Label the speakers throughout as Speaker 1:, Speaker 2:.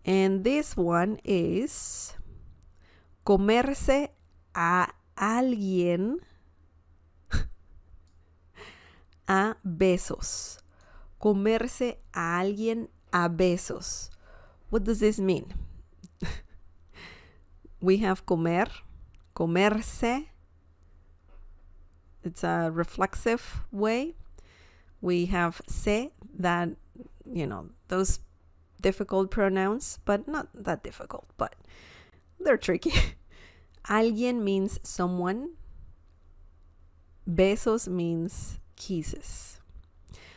Speaker 1: And this one is comerse a alguien a besos. Comerse a alguien a besos. What does this mean? We have comer, comerse. It's a reflexive way. We have se, that, those difficult pronouns, but not that difficult, but they're tricky. Alguien means someone. Besos means kisses.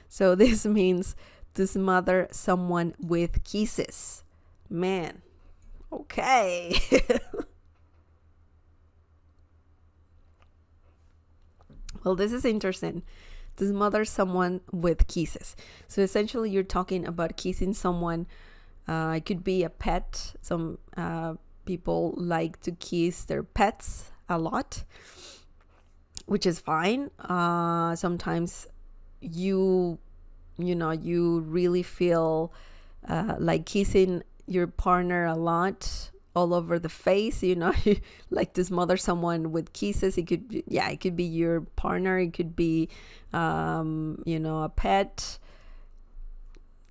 Speaker 1: So this means to smother someone with kisses. Man, okay. Well, this is interesting. To smother someone with kisses. So essentially you're talking about kissing someone. It could be a pet. Some people like to kiss their pets a lot, which is fine. Sometimes you really feel like kissing your partner a lot, all over the face, like to smother someone with kisses. It could be your partner, it could be a pet,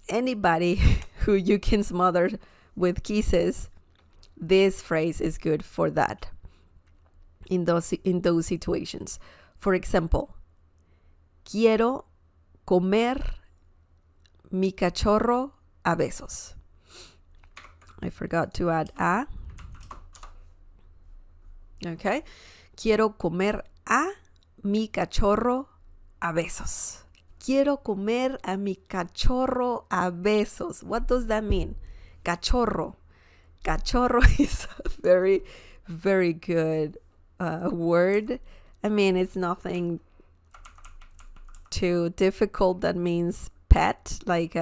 Speaker 1: anybody who you can smother with kisses. This phrase is good for that, in those situations. For example, quiero comer mi cachorro a besos. I forgot to add a. Okay. Quiero comer a mi cachorro a besos. Quiero comer a mi cachorro a besos. What does that mean? Cachorro. Cachorro is a very, very good word. I mean, it's nothing too difficult. That means pet, like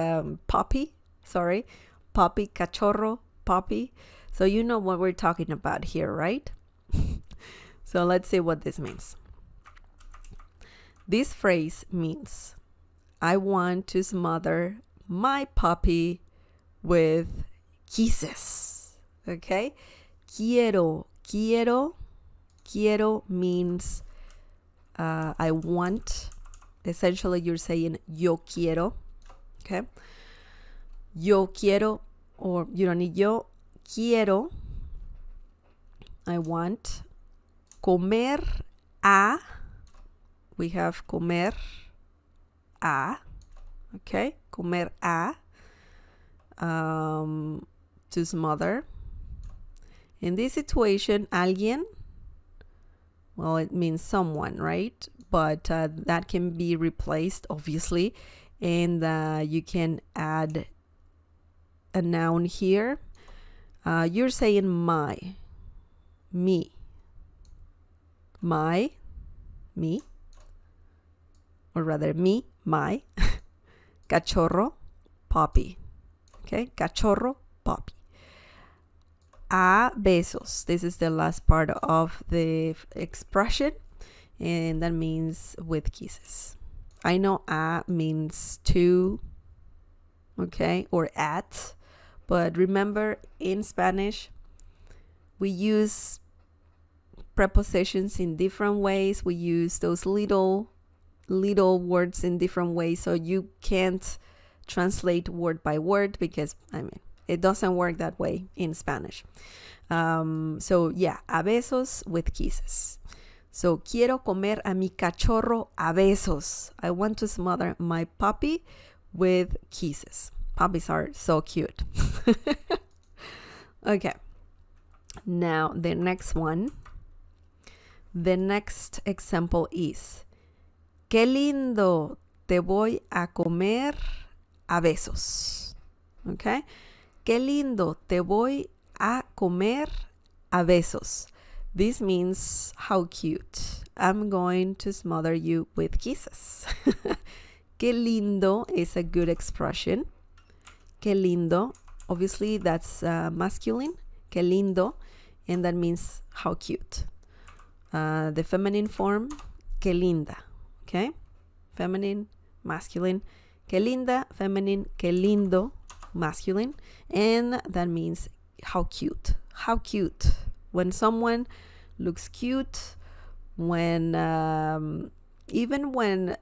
Speaker 1: puppy. Sorry. Puppy, cachorro, puppy. So you know what we're talking about here, right? So let's see what this means. This phrase means I want to smother my puppy with kisses. Okay? Quiero means I want. Essentially you're saying yo quiero. Okay? Yo quiero, or you don't need yo, quiero, I want. Comer a, we have comer a, okay, comer a, to smother. In this situation, alguien, well, it means someone, right? But that can be replaced, obviously, and you can add a noun here. You're saying my, me, my, me, or rather me, my, cachorro, puppy. Okay, cachorro, puppy. A besos. This is the last part of the expression, and that means with kisses. I know a means to, okay, or at. But remember, in Spanish, we use prepositions in different ways. We use those little words in different ways. So you can't translate word by word because, it doesn't work that way in Spanish. So yeah, a besos with kisses. So quiero comer a mi cachorro a besos. I want to smother my puppy with kisses. Puppies are so cute. Okay. Now the next one. The next example is: Qué lindo te voy a comer a besos. Okay. Qué lindo te voy a comer a besos. This means how cute. I'm going to smother you with kisses. Qué lindo is a good expression. Qué lindo. Obviously, that's masculine. Qué lindo. And that means how cute. The feminine form, qué linda. Okay? Feminine, masculine. Qué linda, feminine. Qué lindo, masculine, and that means how cute. How cute. When someone looks cute, when even when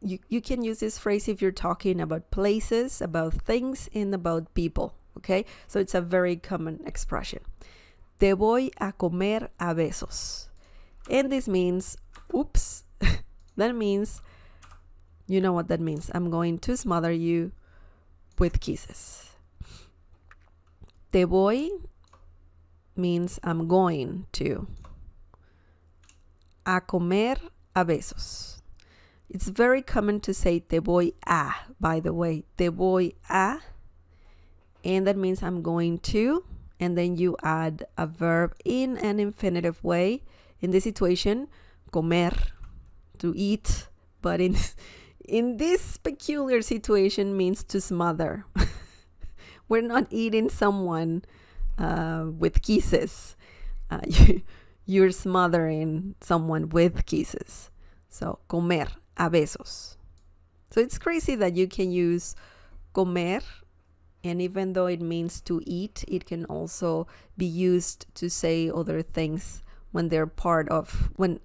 Speaker 1: you can use this phrase if you're talking about places, about things, and about people. Okay, so it's a very common expression. Te voy a comer a besos. And this means, oops, that means, you know what that means. I'm going to smother you with kisses. Te voy means I'm going to. A comer a besos. It's very common to say te voy a, by the way. Te voy a, and that means I'm going to, and then you add a verb in an infinitive way. In this situation, comer, to eat, but in this peculiar situation means to smother. We're not eating someone with kisses. You're smothering someone with kisses. So, comer a besos. So it's crazy that you can use comer, and even though it means to eat, it can also be used to say other things when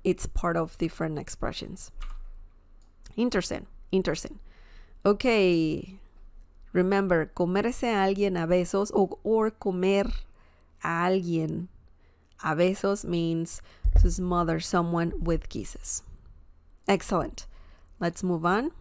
Speaker 1: it's part of different expressions. Interesting. Okay. Remember, comerse a alguien a besos or comer a alguien a besos means to smother someone with kisses. Excellent. Let's move on.